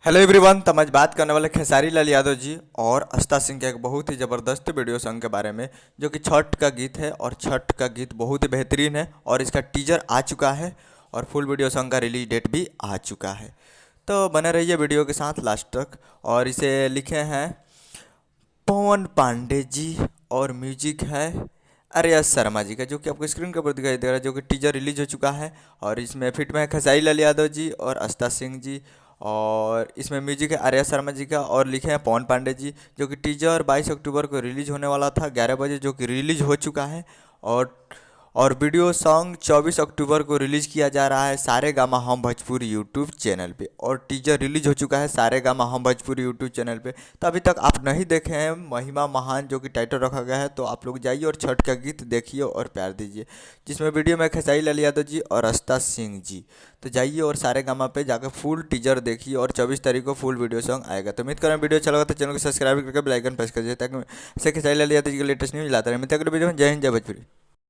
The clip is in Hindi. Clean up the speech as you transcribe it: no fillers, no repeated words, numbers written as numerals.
Hello everyone. तो हम आज बात करने वाले खेसारी लाल यादव जी और आस्था सिंह के एक बहुत ही ज़बरदस्त वीडियो सॉन्ग के बारे में, जो कि छठ का गीत है। और छठ का गीत बहुत ही बेहतरीन है और इसका टीजर आ चुका है और फुल वीडियो सॉन्ग का रिलीज डेट भी आ चुका है। तो बने रहिए वीडियो के साथ लास्ट तक। और इसे लिखे हैं पवन पांडे जी और म्यूजिक है अरियस शर्मा जी का, जो कि आपको स्क्रीन के ऊपर दिखाई दे रहा है, जो कि टीजर रिलीज हो चुका है। और इसमें फिट में है खेसारी लाल यादव जी और आस्था सिंह जी। और इसमें म्यूजिक है आर्या शर्मा जी का और लिखे हैं पवन पांडे जी। जो कि टीजर 22 अक्टूबर को रिलीज होने वाला था 11 बजे, जो कि रिलीज हो चुका है। और और वीडियो सॉन्ग 24 अक्टूबर को रिलीज किया जा रहा है सारे गामा हम भोजपुरी यूट्यूब चैनल पे। और टीजर रिलीज हो चुका है सारे गामा हम भोजपुरी यूट्यूब चैनल पे। तो अभी तक आप नहीं देखे हैं महिमा महान, जो कि टाइटल रखा गया है, तो आप लोग जाइए और छठ का गीत देखिए और प्यार दीजिए, जिसमें वीडियो में खेसारी लाल यादव जी और आस्था सिंह जी। तो जाइए और सारे गामा पे जाकर फुल टीजर देखिए और 24 तारीख को फुल वीडियो सॉन्ग आएगा। तो उम्मीद करें वीडियो अच्छा लगा तो चैनल को सब्सक्राइब करके बेल आइकन प्रेस कर दीजिए, ताकि ऐसे खेसारी लाल यादव जी के लेटेस्ट न्यूज लाता रहे। मिलते हैं अगले वीडियो में। जय हिंद, जय भोजपुरी।